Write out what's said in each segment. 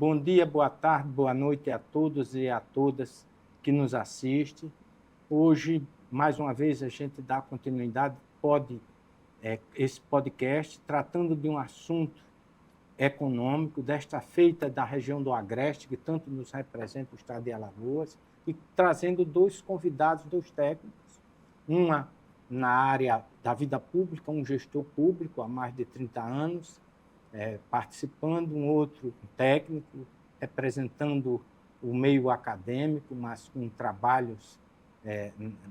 Bom dia, boa tarde, boa noite a todos e a todas que nos assistem. Hoje, mais uma vez, a gente dá continuidade esse podcast tratando de um assunto econômico, desta feita da região do Agreste, que tanto nos representa o estado de Alagoas, e trazendo dois convidados, dois técnicos, uma na área da vida pública, um gestor público há mais de 30 anos, participando, um outro técnico, representando o meio acadêmico, mas com trabalhos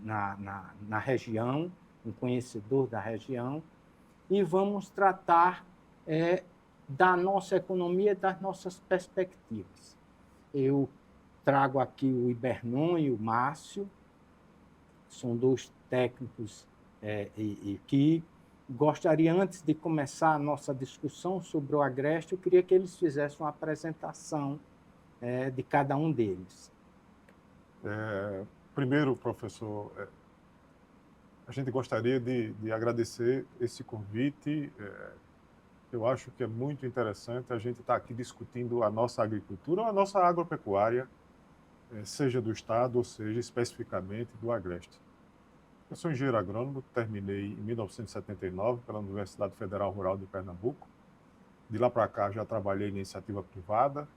na região, um conhecedor da região, e vamos tratar da nossa economia e das nossas perspectivas. Eu trago aqui o Ibernon e o Márcio, são dois técnicos que gostaria, antes de começar a nossa discussão sobre o Agreste, eu queria que eles fizessem uma apresentação de cada um deles. Primeiro, professor, a gente gostaria de agradecer esse convite. Eu acho que é muito interessante a gente estar aqui discutindo a nossa agricultura ou a nossa agropecuária, seja do Estado ou seja especificamente do Agreste. Eu sou engenheiro agrônomo, terminei em 1979 pela Universidade Federal Rural de Pernambuco. De lá para cá já trabalhei em iniciativa privada,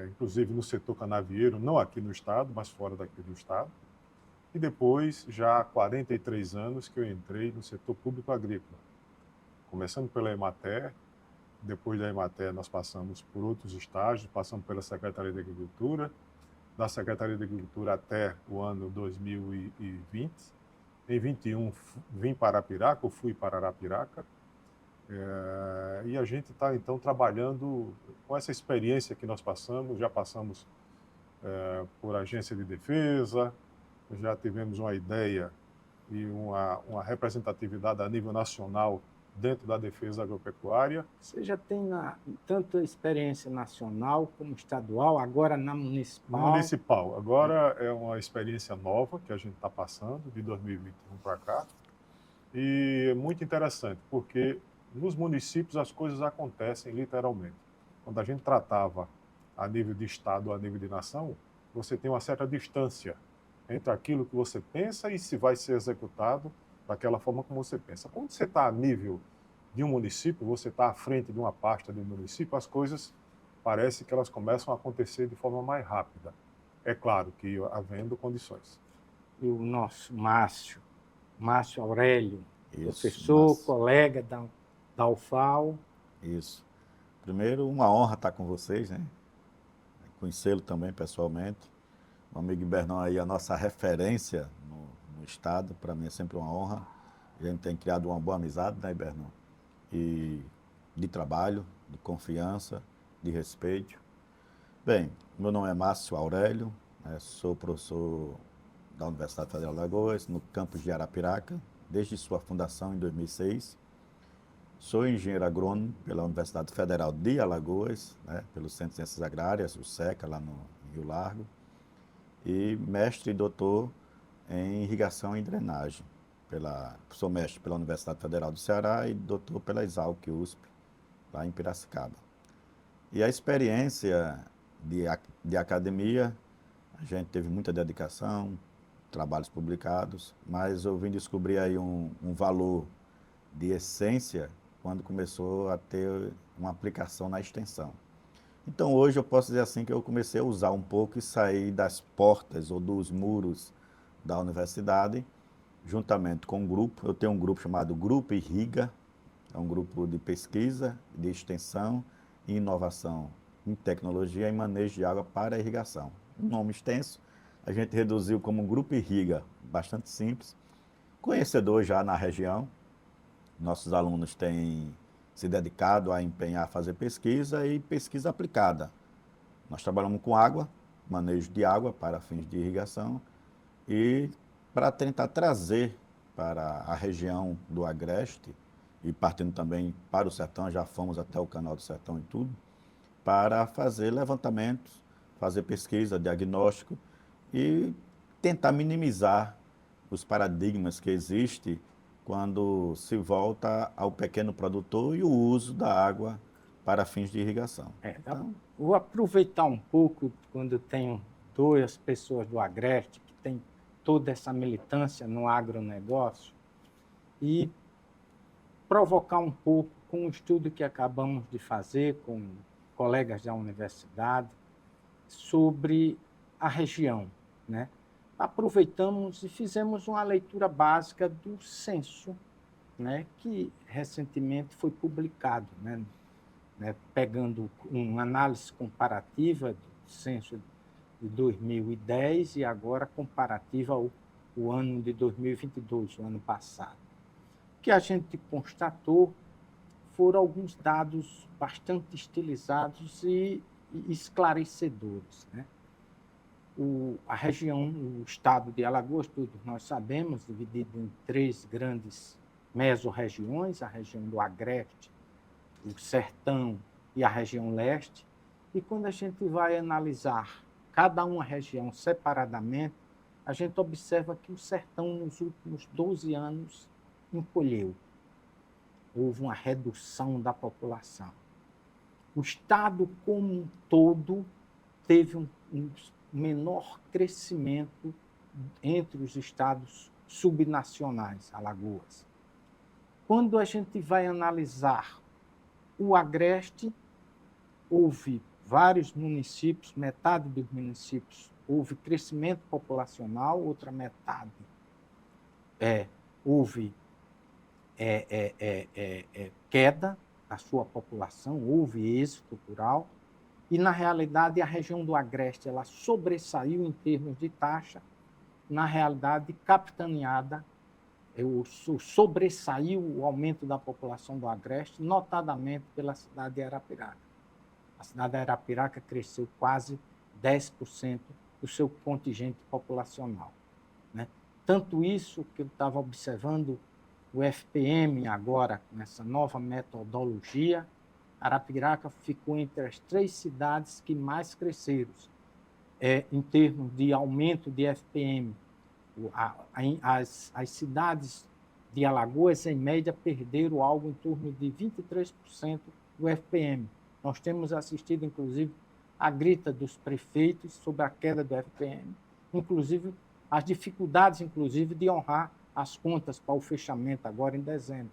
inclusive no setor canavieiro, não aqui no Estado, mas fora daqui do Estado. E depois, já há 43 anos que eu entrei no setor público agrícola. Começando pela Emater, depois da Emater nós passamos por outros estágios, passamos pela Secretaria de Agricultura, da Secretaria de Agricultura até o ano 2020. Em 21 vim para Arapiraca, ou fui para Arapiraca, e a gente está então trabalhando com essa experiência que nós passamos. Já passamos por agência de defesa, já tivemos uma ideia e uma representatividade a nível nacional dentro da defesa agropecuária. Você já tem tanto a experiência nacional como estadual, agora na municipal? Municipal. Agora é uma experiência nova que a gente está passando, de 2021 para cá. E é muito interessante, porque nos municípios as coisas acontecem literalmente. Quando a gente tratava a nível de Estado ou a nível de nação, você tem uma certa distância entre aquilo que você pensa e se vai ser executado daquela forma como você pensa. Quando você está a nível de um município, você está à frente de uma pasta de um município, as coisas parece que elas começam a acontecer de forma mais rápida. É claro que havendo condições. E o nosso Márcio Aurélio, Isso, professor, Márcio. colega da UFAL. Isso. Primeiro, uma honra estar com vocês, né? Conhecê-lo também pessoalmente. O amigo Ibernon aí, a nossa referência no Estado, para mim é sempre uma honra. A gente tem criado uma boa amizade, né, Ibernon? E de trabalho, de confiança, de respeito. Bem, meu nome é Márcio Aurélio, né? Sou professor da Universidade Federal de Alagoas, no campus de Arapiraca, desde sua fundação em 2006. Sou engenheiro agrônomo pela Universidade Federal de Alagoas, né? Pelo Centro de Ciências Agrárias, o SECA, lá no Rio Largo. E mestre e doutor em irrigação e drenagem. Sou mestre pela Universidade Federal do Ceará e doutor pela Exalc USP, lá em Piracicaba. E a experiência de academia, a gente teve muita dedicação, trabalhos publicados, mas eu vim descobrir aí um valor de essência quando começou a ter uma aplicação na extensão. Então hoje eu posso dizer assim que eu comecei a usar um pouco e sair das portas ou dos muros da universidade, juntamente com um grupo. Eu tenho um grupo chamado Grupo Irriga, é um grupo de pesquisa, de extensão e inovação em tecnologia e manejo de água para irrigação. Um nome extenso, a gente reduziu como um Grupo Irriga, bastante simples, conhecedor já na região. Nossos alunos têm se dedicado a empenhar, a fazer pesquisa e pesquisa aplicada. Nós trabalhamos com água, manejo de água para fins de irrigação e para tentar trazer para a região do Agreste e partindo também para o sertão, já fomos até o Canal do Sertão e tudo, para fazer levantamentos, fazer pesquisa, diagnóstico e tentar minimizar os paradigmas que existem quando se volta ao pequeno produtor e o uso da água para fins de irrigação. Então, vou aproveitar um pouco quando eu tenho duas pessoas do Agreste que têm toda essa militância no agronegócio e provocar um pouco com um estudo que acabamos de fazer com colegas da universidade sobre a região, né? Aproveitamos e fizemos uma leitura básica do censo, né, que recentemente foi publicado, né, pegando uma análise comparativa do censo de 2010 e agora comparativa ao ano de 2022, o ano passado. O que a gente constatou foram alguns dados bastante estilizados e esclarecedores, né? A região, o estado de Alagoas, todos nós sabemos, dividido em 3 grandes mesorregiões, a região do Agreste, o Sertão e a região Leste. E quando a gente vai analisar cada uma região separadamente, a gente observa que o Sertão, nos últimos 12 anos, encolheu. Houve uma redução da população. O estado como um todo teve um menor crescimento entre os estados subnacionais, Alagoas. Quando a gente vai analisar o Agreste, houve vários municípios, metade dos municípios houve crescimento populacional, outra metade houve queda da sua população, houve êxodo rural. E, na realidade, a região do Agreste ela sobressaiu em termos de taxa, na realidade, capitaneada, sobressaiu o aumento da população do Agreste, notadamente pela cidade de Arapiraca. A cidade de Arapiraca cresceu quase 10% do seu contingente populacional, né? Tanto isso que eu estava observando o FPM agora, nessa nova metodologia, Arapiraca ficou entre as 3 cidades que mais cresceram em termos de aumento de FPM. As cidades de Alagoas, em média, perderam algo em torno de 23% do FPM. Nós temos assistido, inclusive, a grita dos prefeitos sobre a queda do FPM, inclusive as dificuldades, inclusive, de honrar as contas para o fechamento agora em dezembro.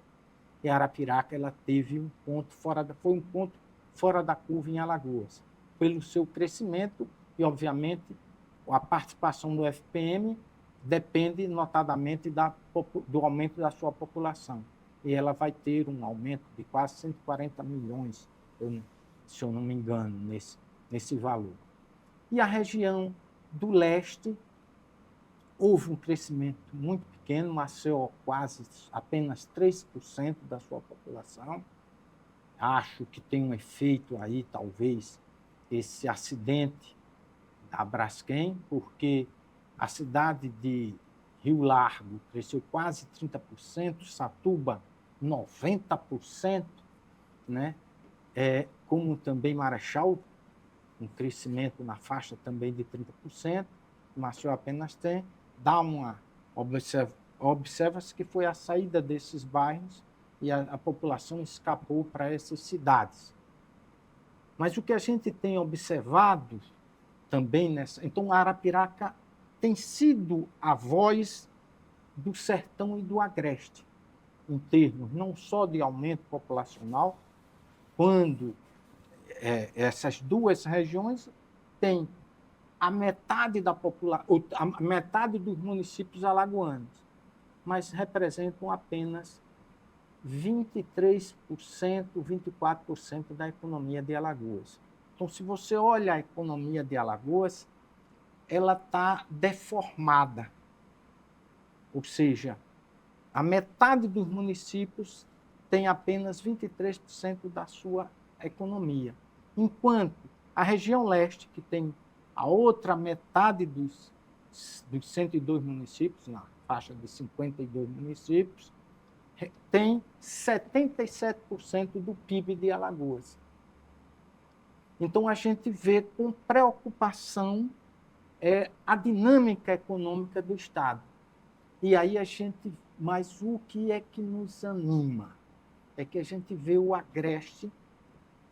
E Arapiraca ela teve foi um ponto fora da curva em Alagoas, pelo seu crescimento e, obviamente, a participação do FPM depende notadamente do aumento da sua população. E ela vai ter um aumento de quase 140 milhões, se eu não me engano, nesse valor. E a região do leste, houve um crescimento muito pequeno, Maceió quase apenas 3% da sua população. Acho que tem um efeito aí, talvez, esse acidente da Braskem, porque a cidade de Rio Largo cresceu quase 30%, Satuba 90%, né? Como também Marechal, um crescimento na faixa também de 30%, Maceió apenas tem. Observa-se que foi a saída desses bairros e a população escapou para essas cidades. Mas o que a gente tem observado também então Arapiraca tem sido a voz do Sertão e do Agreste, em termos não só de aumento populacional, quando essas 2 regiões têm a metade da população, a metade dos municípios alagoanos, mas representam apenas 23%, 24% da economia de Alagoas. Então, se você olha a economia de Alagoas, ela está deformada. Ou seja, a metade dos municípios tem apenas 23% da sua economia, enquanto a região leste, que tem a outra metade dos 102 municípios, na faixa de 52 municípios, tem 77% do PIB de Alagoas. Então, a gente vê com preocupação a dinâmica econômica do Estado. E aí mas o que é que nos anima? É que a gente vê o Agreste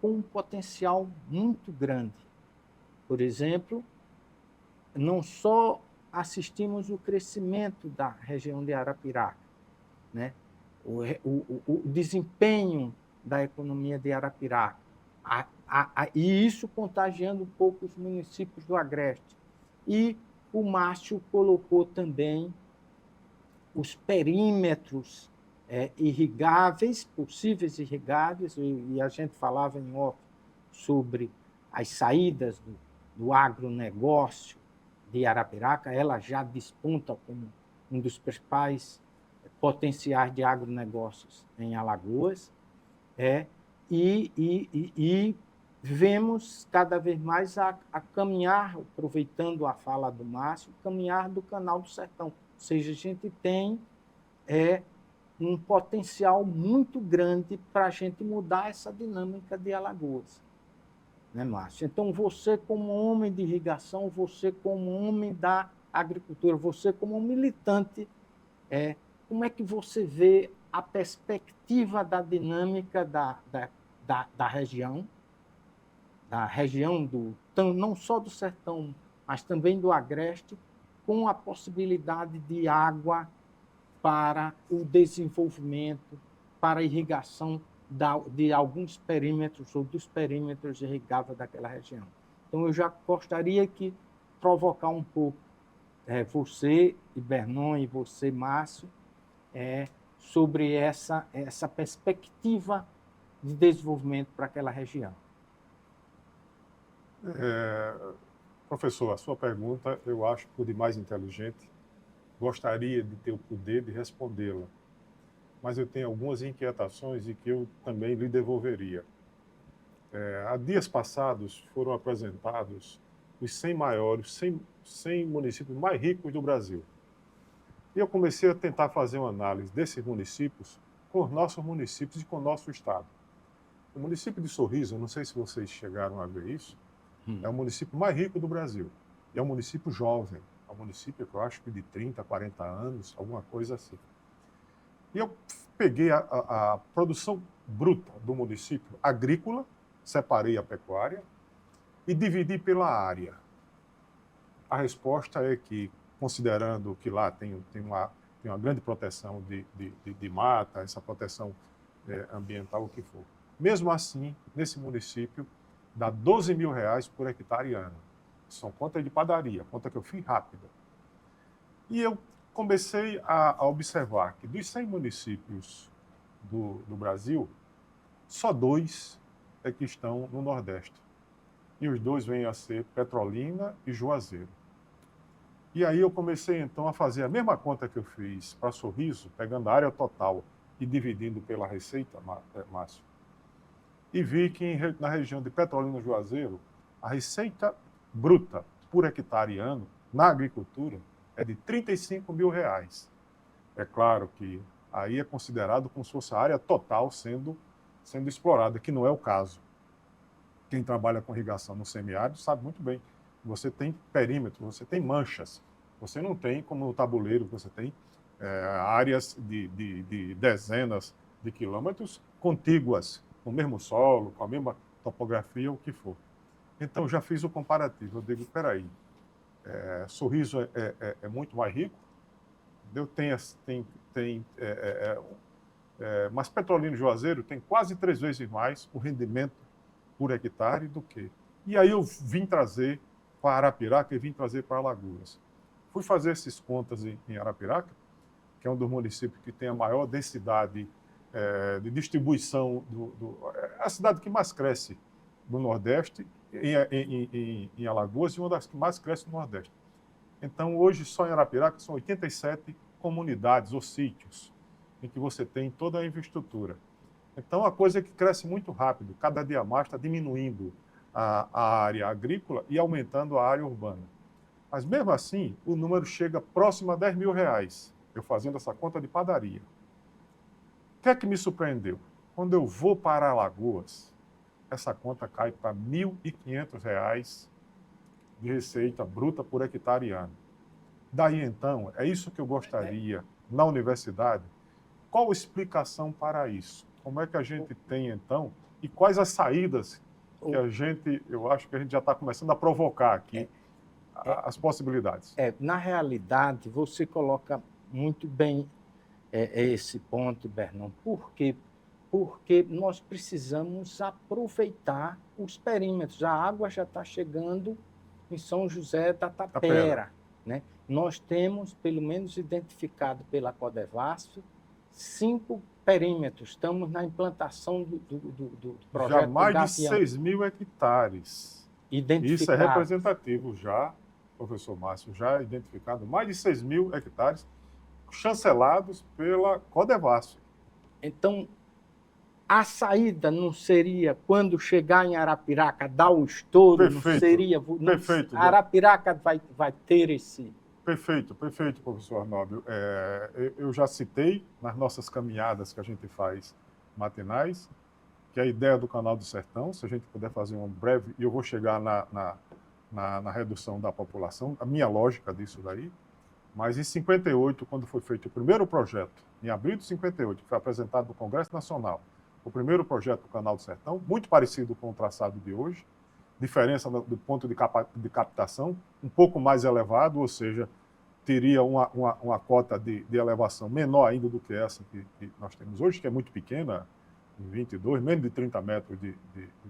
com um potencial muito grande. Por exemplo, não só assistimos o crescimento da região de Arapiraca, né? O desempenho da economia de Arapiraca, e isso contagiando um pouco os municípios do Agreste. E o Márcio colocou também os perímetros irrigáveis, possíveis irrigáveis, e a gente falava em off sobre as saídas do agronegócio de Arapiraca. Ela já desponta como um dos principais potenciais de agronegócios em Alagoas, e vemos cada vez mais a caminhar, aproveitando a fala do Márcio, caminhar do Canal do Sertão. Ou seja, a gente tem um potencial muito grande para a gente mudar essa dinâmica de Alagoas. Né, Márcio? Então, você como homem de irrigação, você como homem da agricultura, você como militante, como é que você vê a perspectiva da dinâmica da região não só do Sertão, mas também do Agreste, com a possibilidade de água para o desenvolvimento, para a irrigação de alguns perímetros ou dos perímetros irrigáveis daquela região? Então, eu já gostaria de provocar um pouco você, Ibernon, e você, Márcio, sobre essa perspectiva de desenvolvimento para aquela região. Professor, a sua pergunta eu acho por demais inteligente. Gostaria de ter o poder de respondê-la, mas eu tenho algumas inquietações e que eu também lhe devolveria. Há dias passados foram apresentados os 100 maiores, 100 municípios mais ricos do Brasil. E eu comecei a tentar fazer uma análise desses municípios com os nossos municípios e com o nosso estado. O município de Sorriso, eu não sei se vocês chegaram a ver isso, é o município mais rico do Brasil. E é um município jovem, é um município que eu acho que de 30, 40 anos, alguma coisa assim. E eu peguei a produção bruta do município agrícola, separei a pecuária e dividi pela área. A resposta é que, considerando que lá tem uma grande proteção de mata, essa proteção ambiental, o que for. Mesmo assim, nesse município, dá R$12 mil por hectare ano. São contas de padaria, conta que eu fiz rápida. E eu comecei a observar que dos 100 municípios do Brasil, só 2 é que estão no Nordeste. E os 2 vêm a ser Petrolina e Juazeiro. E aí eu comecei, então, a fazer a mesma conta que eu fiz para Sorriso, pegando a área total e dividindo pela receita, Márcio. E vi que na região de Petrolina e Juazeiro, a receita bruta por hectare ano na agricultura é de R$35 mil. É claro que aí é considerado como se fosse a área total sendo explorada, que não é o caso. Quem trabalha com irrigação no semiárido sabe muito bem. Você tem perímetro, você tem manchas. Você não tem, como no tabuleiro, você tem áreas de dezenas de quilômetros contíguas, com o mesmo solo, com a mesma topografia, o que for. Então, já fiz o comparativo. Eu digo, espera aí, Sorriso é muito mais rico, mas Petrolina e Juazeiro tem quase 3 vezes mais o rendimento por hectare do que. E aí eu vim trazer para Arapiraca e vim trazer para Alagoas. Fui fazer essas contas em Arapiraca, que é um dos municípios que tem a maior densidade de distribuição, a cidade que mais cresce no Nordeste, em Alagoas, e uma das que mais cresce no Nordeste. Então, hoje, só em Arapiraca, são 87 comunidades ou sítios em que você tem toda a infraestrutura. Então, a coisa é que cresce muito rápido. Cada dia mais está diminuindo a área agrícola e aumentando a área urbana. Mas, mesmo assim, o número chega próximo a R$10 mil, eu fazendo essa conta de padaria. O que é que me surpreendeu? Quando eu vou para Alagoas, essa conta cai para R$1.500 de receita bruta por hectare ano. Daí, então, é isso que eu gostaria, na universidade. Qual a explicação para isso? Como é que a gente tem, então, e quais as saídas que eu acho que a gente já está começando a provocar aqui, as possibilidades. Na realidade, você coloca muito bem esse ponto, Bernão. Por quê? Porque nós precisamos aproveitar os perímetros. A água já está chegando em São José da Tapera, né? Nós temos, pelo menos identificado pela Codevasf, 5 perímetros. Estamos na implantação do projeto. Já mais de 6 mil hectares. Isso é representativo já, professor Márcio, já identificado mais de 6 mil hectares chancelados pela Codevasf. Então, a saída não seria, quando chegar em Arapiraca, dar o estouro? Perfeito, não seria... Perfeito. Arapiraca vai ter esse... Perfeito, professor Arnóbio. Eu já citei nas nossas caminhadas que a gente faz matinais, que a ideia do Canal do Sertão, se a gente puder fazer um breve, e eu vou chegar na redução da população, a minha lógica disso daí, mas em 58, quando foi feito o primeiro projeto, em abril de 58, que foi apresentado no Congresso Nacional, o primeiro projeto do Canal do Sertão, muito parecido com o traçado de hoje, diferença do ponto de captação um pouco mais elevado, ou seja, teria uma cota de elevação menor ainda do que essa que nós temos hoje, que é muito pequena, em 22, menos de 30 metros de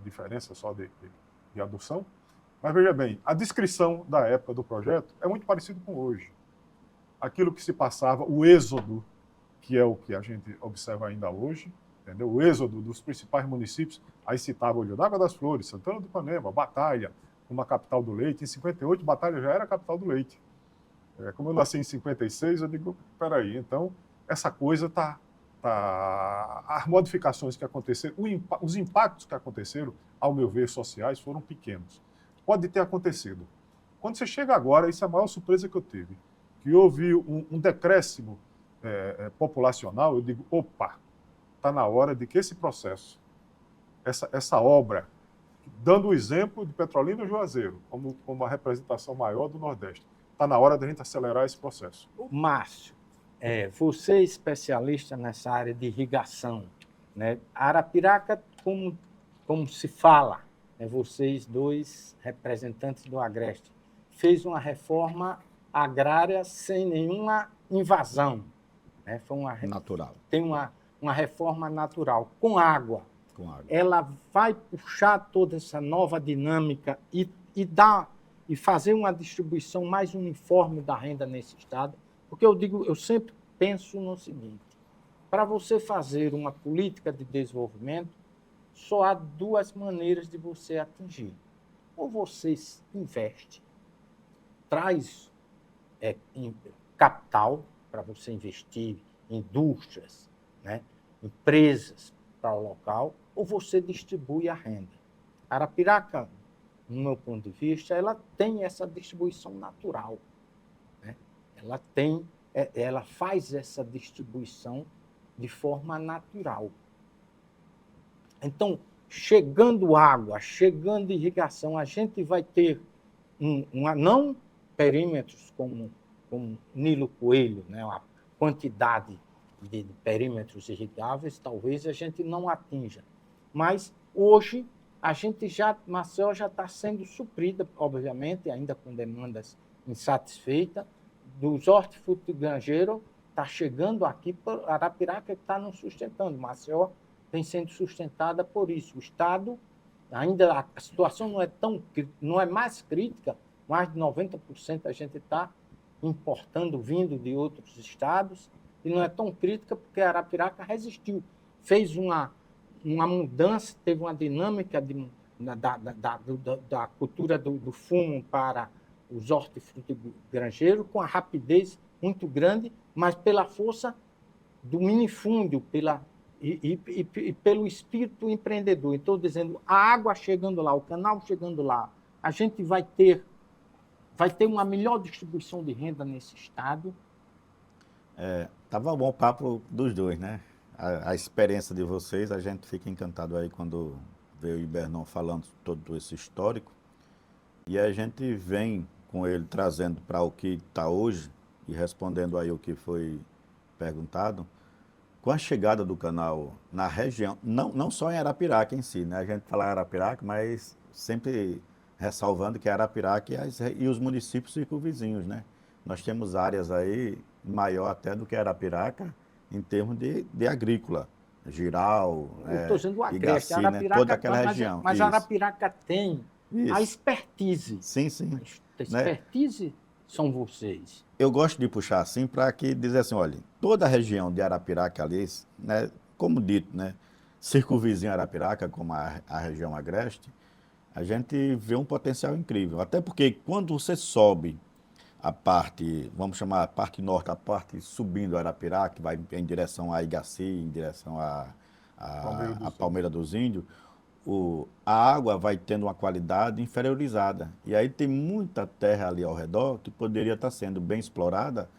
diferença só de adução. Mas veja bem, a descrição da época do projeto é muito parecido com hoje. Aquilo que se passava, o êxodo, que é o que a gente observa ainda hoje, entendeu? O êxodo dos principais municípios, aí citava Olho d'Água das Flores, Santana do Ipanema, Batalha, uma capital do leite. Em 58, Batalha já era a capital do leite. Como eu nasci em 56, eu digo, peraí, então essa coisa as modificações que aconteceram, os impactos que aconteceram, ao meu ver, sociais, foram pequenos. Pode ter acontecido. Quando você chega agora, isso é a maior surpresa que eu tive, que houve um decréscimo populacional, eu digo, opa, está na hora de que esse processo, essa obra, dando o exemplo de Petrolina e Juazeiro, como a representação maior do Nordeste, está na hora da gente acelerar esse processo. Márcio, você é especialista nessa área de irrigação, né? Arapiraca, como se fala, vocês dois representantes do Agreste, fez uma reforma agrária sem nenhuma invasão, né? Foi natural. Tem uma reforma natural, com água. Ela vai puxar toda essa nova dinâmica e fazer uma distribuição mais uniforme da renda nesse estado, porque eu sempre penso no seguinte: para você fazer uma política de desenvolvimento, só há 2 maneiras de você atingir. Ou você investe, traz capital para você investir em indústrias, né, empresas para o local, ou você distribui a renda. Arapiraca, no meu ponto de vista, ela tem essa distribuição natural, né? Ela faz essa distribuição de forma natural. Então, chegando água, chegando irrigação, a gente vai ter não perímetros como Nilo Coelho, né? A quantidade de perímetros irrigáveis, talvez a gente não atinja. Mas hoje Maceió já está sendo suprida, obviamente, ainda com demandas insatisfeitas, dos hortifrutigranjeiros, está chegando aqui, Arapiraca está nos sustentando. Maceió vem sendo sustentada por isso. O Estado, ainda a situação não é mais crítica, mais de 90% a gente está importando, vindo de outros estados, e não é tão crítica porque Arapiraca resistiu. Fez uma mudança, teve uma dinâmica da cultura do fumo para os hortifrutigranjeiros com a rapidez muito grande, mas pela força do minifúndio, e pelo espírito empreendedor. Estou dizendo, a água chegando lá, o canal chegando lá, a gente vai ter uma melhor distribuição de renda nesse estado. Tava bom o papo dos dois, né? A experiência de vocês, a gente fica encantado aí quando vê o Ibernon falando todo esse histórico, e a gente vem com ele trazendo para o que está hoje e respondendo aí o que foi perguntado, com a chegada do canal na região, não só em Arapiraca em si, né? A gente fala Arapiraca, mas sempre ressalvando que Arapiraca e os municípios circunvizinhos, né? Nós temos áreas aí maior até do que Arapiraca em termos de agrícola. Giral, Eu estou dizendo o Agreste, Igaci, né? Toda aquela mas, região. mas Isso. Arapiraca tem a Isso. expertise. Sim, sim. A Né? expertise são vocês. Eu gosto de puxar assim para que dizer assim, olha, toda a região de Arapiraca ali, né, como dito, né, circunvizinho a Arapiraca, como a região agreste, a gente vê um potencial incrível. Até porque quando você sobe a parte, vamos chamar a parte norte, a parte subindo Arapiraca, que vai em direção a Igaci, em direção a Palmeira dos Índios, a água vai tendo uma qualidade inferiorizada. E aí tem muita terra ali ao redor que poderia estar sendo bem explorada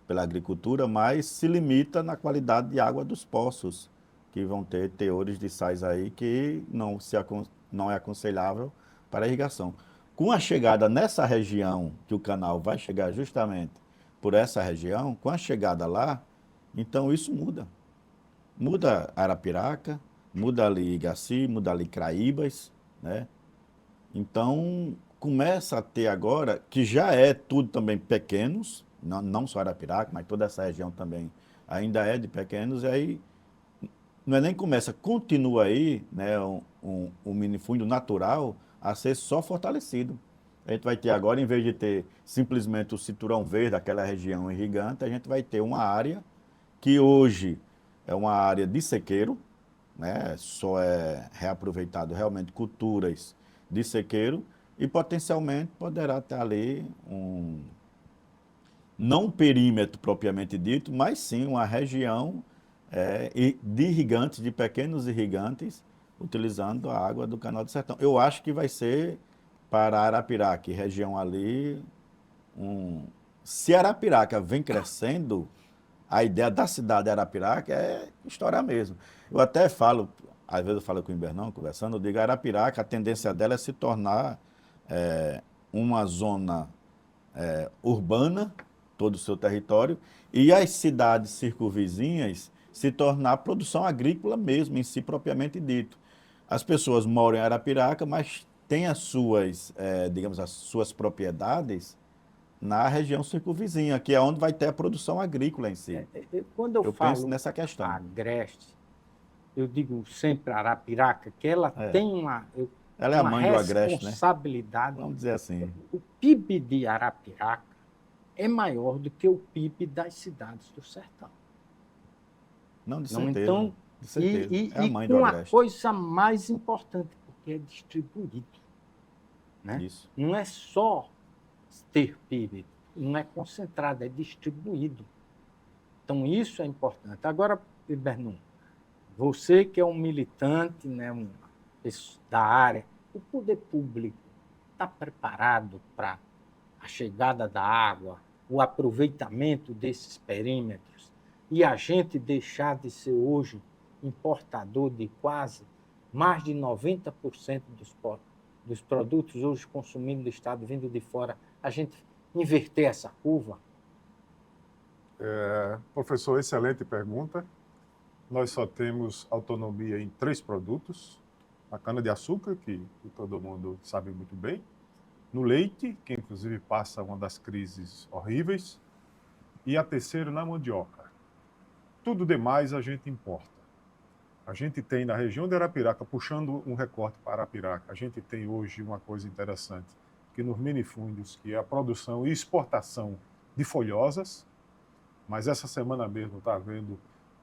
pela agricultura, mas se limita na qualidade de água dos poços, que vão ter teores de sais aí que não é aconselhável para a irrigação. Com a chegada nessa região, que o canal vai chegar justamente por essa região, com a chegada lá, então isso muda. Muda Arapiraca, muda ali Igaci, muda ali Craíbas, né? Então, começa a ter agora, que já é tudo também pequenos, não só Arapiraca, mas toda essa região também ainda é de pequenos, e aí não é nem começa, continua aí, né, um minifúndio natural a ser só fortalecido. A gente vai ter agora, em vez de ter simplesmente o cinturão verde, aquela região irrigante, a gente vai ter uma área que hoje é uma área de sequeiro, né? Só é reaproveitado realmente culturas de sequeiro e potencialmente poderá ter ali não um perímetro propriamente dito, mas sim uma região de irrigantes, de pequenos irrigantes, utilizando a água do Canal do Sertão. Eu acho que vai ser para Arapiraca, região ali, se Arapiraca vem crescendo, a ideia da cidade de Arapiraca é estourar mesmo. Eu até falo, às vezes eu falo com o Ibernão, conversando, eu digo, Arapiraca, a tendência dela é se tornar uma zona urbana, todo o seu território, e as cidades circunvizinhas se tornar produção agrícola mesmo, em si propriamente dito. As pessoas moram em Arapiraca, mas têm as suas, digamos, as suas propriedades na região circunvizinha, que é onde vai ter a produção agrícola em si. Quando eu penso falo nessa questão. Agreste, eu digo sempre Arapiraca, que ela tem ela é a mãe do Agreste, né? responsabilidade. Vamos dizer assim. O PIB de Arapiraca é maior do que o PIB das cidades do sertão. Não, de certeza. Então, de certeza. É a mãe do Agreste. Com a coisa mais importante, porque é distribuído. Né? Isso. Não é só ter PIB, não é concentrado, é distribuído. Então, isso é importante. Agora, Ibernum, você que é um militante, né, da área, o poder público está preparado para a chegada da água, o aproveitamento desses perímetros e a gente deixar de ser hoje importador de quase mais de 90% dos produtos hoje consumidos no estado vindo de fora, a gente inverter essa curva? Professor, excelente pergunta. Nós só temos autonomia em 3 produtos: a cana-de-açúcar, que todo mundo sabe muito bem, no leite, que inclusive passa uma das crises horríveis, e a terceira na mandioca. Tudo demais a gente importa. A gente tem na região de Arapiraca, puxando um recorte para Arapiraca, a gente tem hoje uma coisa interessante, que nos minifúndios, que é a produção e exportação de folhosas, mas essa semana mesmo está havendo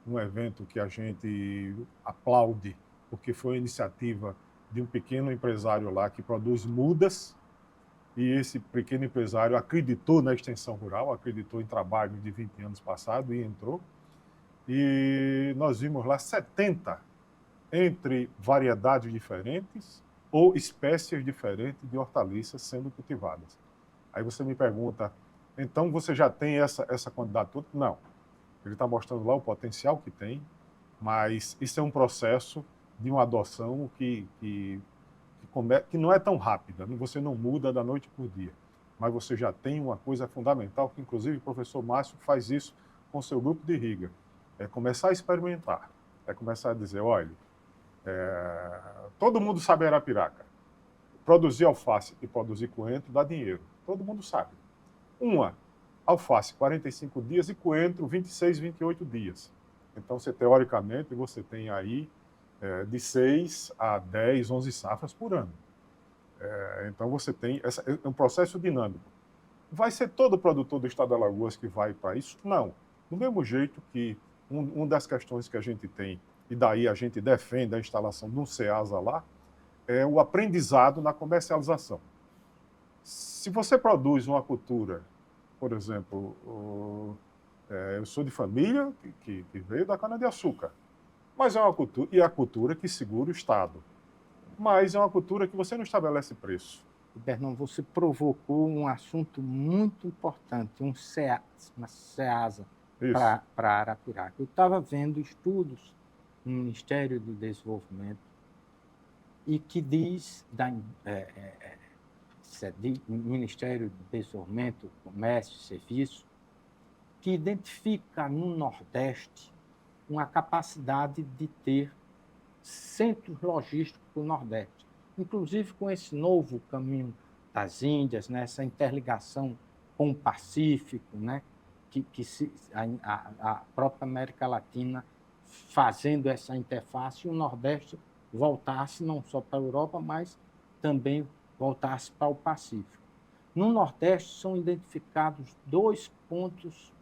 um evento que a gente aplaude, porque foi a iniciativa de um pequeno empresário lá que produz mudas, e esse pequeno empresário acreditou na extensão rural, acreditou em trabalho de 20 anos passado e entrou. E nós vimos lá 70 entre variedades diferentes ou espécies diferentes de hortaliças sendo cultivadas. Aí você me pergunta, então você já tem essa quantidade toda? Não. Ele está mostrando lá o potencial que tem, mas isso é um processo de uma adoção que não é tão rápida, você não muda da noite para o dia, mas você já tem uma coisa fundamental, que inclusive o professor Márcio faz isso com seu grupo de irriga. é começar a experimentar, é começar a dizer, olha, todo mundo sabe Arapiraca. Produzir alface e produzir coentro dá dinheiro. Todo mundo sabe. Alface 45 dias e coentro 26, 28 dias. Então, teoricamente, você tem aí de 6 a 10, 11 safras por ano. Então, você tem um processo dinâmico. Vai ser todo produtor do estado de Alagoas que vai para isso? Não. Do mesmo jeito que uma das questões que a gente tem, e daí a gente defende a instalação de um CEASA lá, é o aprendizado na comercialização. Se você produz uma cultura, por exemplo, eu sou de família que veio da cana-de-açúcar, mas é uma cultura, e é a cultura que segura o Estado. Mas é uma cultura que você não estabelece preço. Bernão, você provocou um assunto muito importante, uma CEASA para Arapiraca. Eu estava vendo estudos no Ministério do Desenvolvimento e que diz Ministério do Desenvolvimento, Comércio e Serviço, que identifica no Nordeste uma capacidade de ter centros logísticos para o Nordeste, inclusive com esse novo caminho das Índias, né, essa interligação com o Pacífico, né, a própria América Latina fazendo essa interface, e o Nordeste voltasse não só para a Europa, mas também voltasse para o Pacífico. No Nordeste são identificados 2 pontos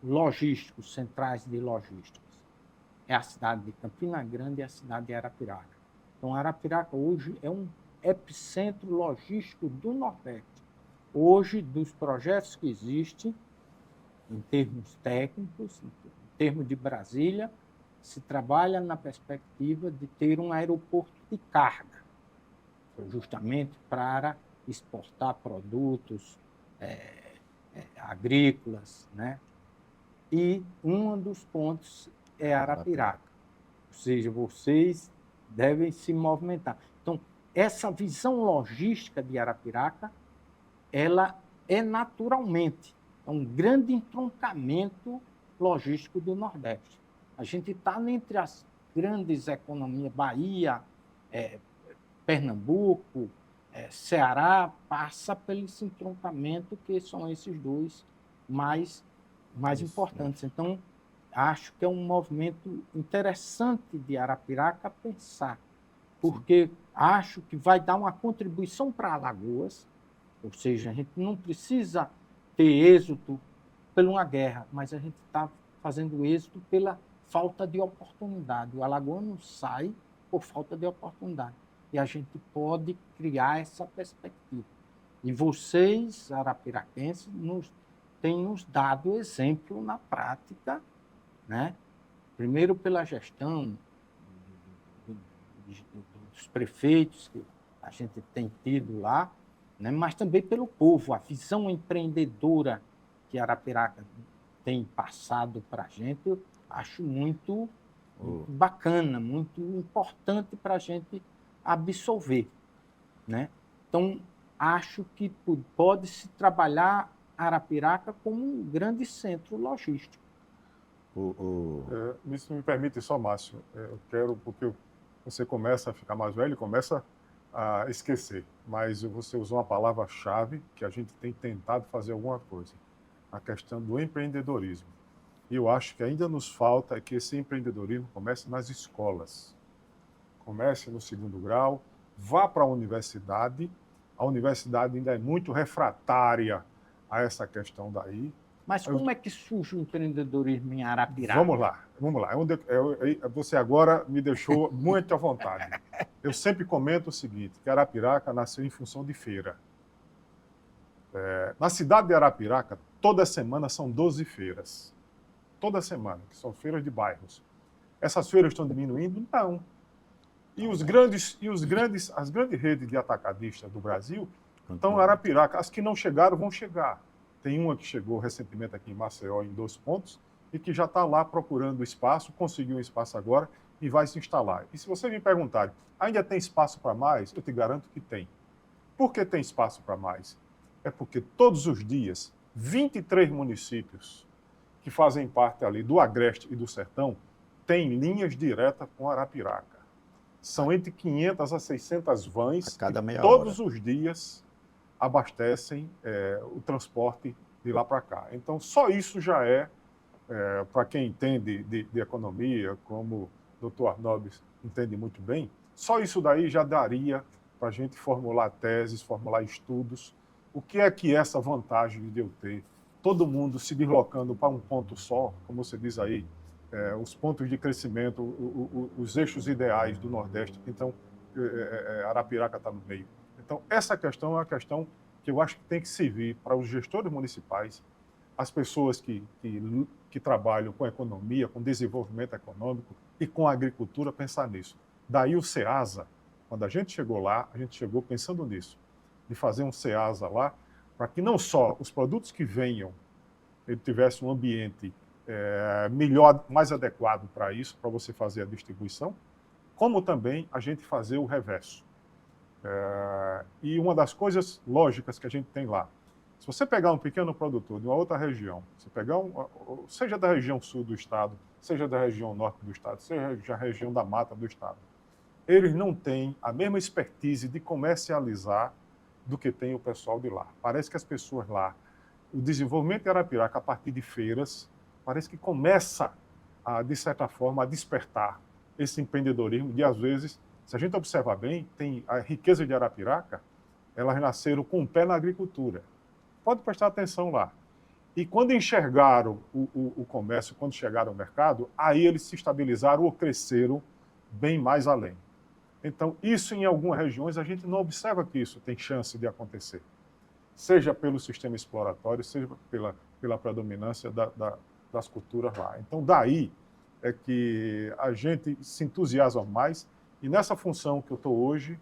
logísticos, centrais de logísticas. É a cidade de Campina Grande e a cidade de Arapiraca. Então, Arapiraca hoje é um epicentro logístico do Nordeste. Hoje, dos projetos que existem, em termos técnicos, em termos de Brasília, se trabalha na perspectiva de ter um aeroporto de carga, justamente para exportar produtos agrícolas, né? E um dos pontos é Arapiraca. Ou seja, vocês devem se movimentar. Então, essa visão logística de Arapiraca, ela é naturalmente um grande entroncamento logístico do Nordeste. A gente está entre as grandes economias, Bahia, Pernambuco, Ceará, passa pelo esse entroncamento, que são esses 2 mais importantes. Então, acho que é um movimento interessante de Arapiraca pensar, porque acho que vai dar uma contribuição para Alagoas, ou seja, a gente não precisa ter êxito por uma guerra, mas a gente está fazendo êxito pela falta de oportunidade. O alagoano sai por falta de oportunidade. E a gente pode criar essa perspectiva. E vocês, arapiraquenses, têm nos dado exemplo na prática, né? Primeiro pela gestão dos prefeitos que a gente tem tido lá, né? Mas também pelo povo, a visão empreendedora que Arapiraca tem passado para a gente, eu acho muito bacana, muito importante para a gente absorver, né? Então, acho que pode-se trabalhar Arapiraca como um grande centro logístico. Isso me permite só, Márcio, eu quero, porque você começa a ficar mais velho e começa a esquecer, mas você usou uma palavra-chave que a gente tem tentado fazer alguma coisa, a questão do empreendedorismo. E eu acho que ainda nos falta que esse empreendedorismo comece nas escolas, comece no 2º grau, vá para a universidade ainda é muito refratária a essa questão daí. Mas como é que surge o empreendedorismo em Arapiraca? Vamos lá. Você agora me deixou muito à vontade. Eu sempre comento o seguinte, que Arapiraca nasceu em função de feira. Na cidade de Arapiraca, toda semana são 12 feiras. Toda semana, que são feiras de bairros. Essas feiras estão diminuindo? Não. E as grandes redes de atacadistas do Brasil estão em Arapiraca. As que não chegaram, vão chegar. Tem uma que chegou recentemente aqui em Maceió, em 2 pontos, e que já está lá procurando espaço, conseguiu um espaço agora e vai se instalar. E se você me perguntar, ainda tem espaço para mais? Eu te garanto que tem. Por que tem espaço para mais? É porque todos os dias, 23 municípios que fazem parte ali do Agreste e do Sertão têm linhas diretas com Arapiraca. São entre 500 a 600 vans A cada que meia todos hora. os dias abastecem o transporte de lá para cá. Então, só isso já para quem entende de economia, como o Dr. Arnobis entende muito bem, só isso daí já daria para a gente formular teses, formular estudos. O que é essa vantagem de eu ter todo mundo se deslocando para um ponto só, como você diz aí, os pontos de crescimento, os eixos ideais do Nordeste. Então, Arapiraca está no meio. Então, essa questão é uma questão que eu acho que tem que servir para os gestores municipais, as pessoas que trabalham com economia, com desenvolvimento econômico e com agricultura, pensar nisso. Daí o SEASA, quando a gente chegou lá, a gente chegou pensando nisso, de fazer um SEASA lá, para que não só os produtos que venham, ele tivesse um ambiente melhor, mais adequado para isso, para você fazer a distribuição, como também a gente fazer o reverso. E uma das coisas lógicas que a gente tem lá, se você pegar um pequeno produtor de uma outra região, se pegar seja da região sul do estado, seja da região norte do estado, seja da região da mata do estado, eles não têm a mesma expertise de comercializar do que tem o pessoal de lá. Parece que as pessoas lá, o desenvolvimento de Arapiraca a partir de feiras, parece que começa, de certa forma, a despertar esse empreendedorismo de, às vezes, se a gente observar bem, tem a riqueza de Arapiraca, elas nasceram com o pé na agricultura. Pode prestar atenção lá. E quando enxergaram o comércio, quando chegaram ao mercado, aí eles se estabilizaram ou cresceram bem mais além. Então, isso em algumas regiões, a gente não observa que isso tem chance de acontecer. Seja pelo sistema exploratório, seja pela predominância das culturas lá. Então, daí é que a gente se entusiasma mais. E nessa função que eu estou hoje,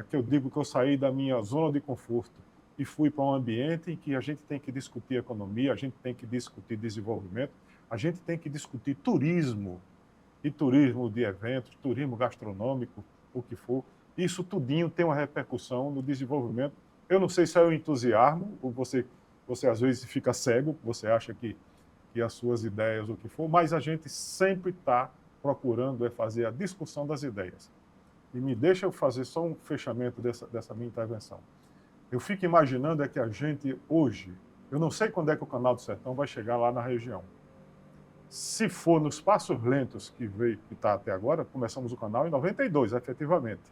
que eu digo que eu saí da minha zona de conforto e fui para um ambiente em que a gente tem que discutir economia, a gente tem que discutir desenvolvimento, a gente tem que discutir turismo, e turismo de eventos, turismo gastronômico, o que for. Isso tudinho tem uma repercussão no desenvolvimento. Eu não sei se é o entusiasmo, ou você às vezes fica cego, você acha que as suas ideias, o que for, mas a gente sempre está procurando fazer a discussão das ideias. E me deixa eu fazer só um fechamento dessa minha intervenção. Eu fico imaginando que a gente hoje, eu não sei quando é que o Canal do Sertão vai chegar lá na região. Se for nos passos lentos que está até agora, começamos o canal em 92, efetivamente.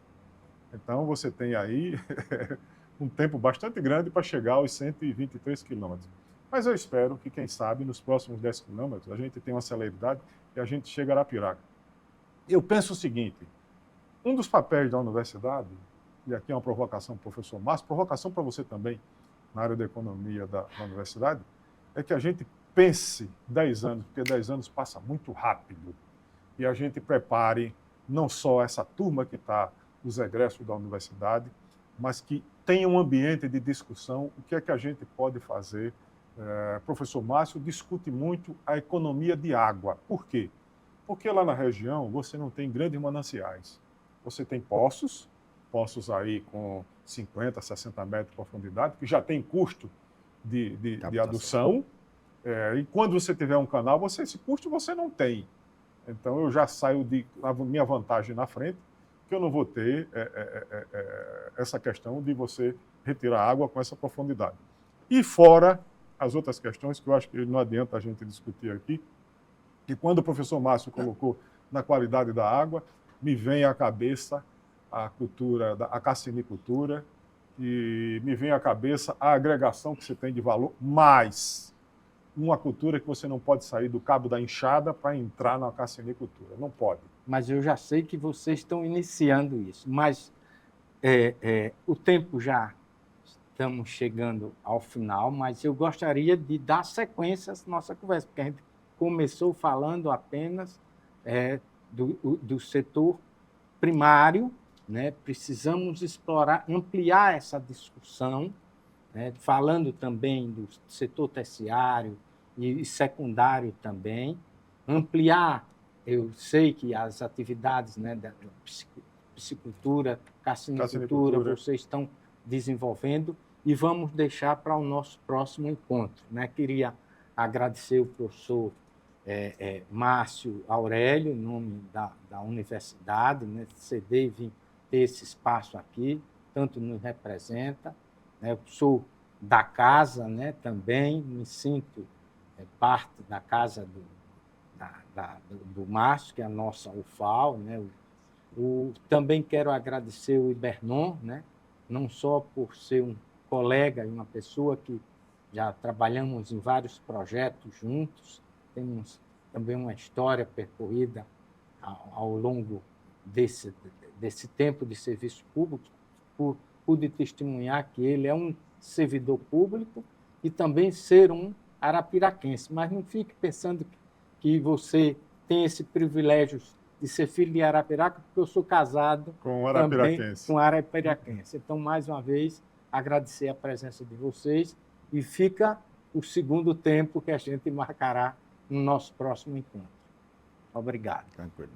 Então, você tem aí um tempo bastante grande para chegar aos 123 quilômetros. Mas eu espero que, quem sabe, nos próximos 10 quilômetros, a gente tenha uma celeridade e a gente chega a Arapiraca. Eu penso o seguinte, um dos papéis da universidade, e aqui é uma provocação para o professor Márcio, provocação para você também, na área da economia da universidade, é que a gente pense 10 anos, porque 10 anos passa muito rápido, e a gente prepare não só essa turma que está nos egressos da universidade, mas que tenha um ambiente de discussão, o que é que a gente pode fazer. Professor Márcio discute muito a economia de água. Por quê? Porque lá na região você não tem grandes mananciais. Você tem poços aí com 50, 60 metros de profundidade, que já tem custo de adução. E quando você tiver um canal, esse custo você não tem. Então, eu já saio a minha vantagem na frente, que eu não vou ter essa questão de você retirar água com essa profundidade. E fora as outras questões, que eu acho que não adianta a gente discutir aqui, que quando o professor Márcio colocou na qualidade da água, me vem à cabeça a cultura, a carcinicultura, e me vem à cabeça a agregação que você tem de valor, mais uma cultura que você não pode sair do cabo da enxada para entrar na carcinicultura. Não pode. Mas eu já sei que vocês estão iniciando isso. Mas o tempo já estamos chegando ao final, mas eu gostaria de dar sequência à nossa conversa, porque a gente começou falando apenas do setor primário, né? Precisamos explorar, ampliar essa discussão, né? Falando também do setor terciário e secundário também, ampliar, eu sei que as atividades, né, da piscicultura, carcinicultura, vocês estão desenvolvendo, e vamos deixar para o nosso próximo encontro, né? Queria agradecer o professor Márcio Aurélio, em nome da universidade, né, ceder e vir ter esse espaço aqui, tanto nos representa, né, eu sou da casa, né, também, me sinto parte da casa do Márcio, que é a nossa UFAL, né, também quero agradecer o Ibernon, né, não só por ser um colega e uma pessoa que já trabalhamos em vários projetos juntos, temos também uma história percorrida ao longo desse tempo de serviço público, pude testemunhar que ele é um servidor público e também ser um arapiraquense. Mas não fique pensando que você tem esse privilégio de ser filho de Arapiraca, porque eu sou casado Com um também arapiraquense. com arapiraquense. Então, mais uma vez, agradecer a presença de vocês e fica o segundo tempo que a gente marcará no nosso próximo encontro. Obrigado. Tranquilo.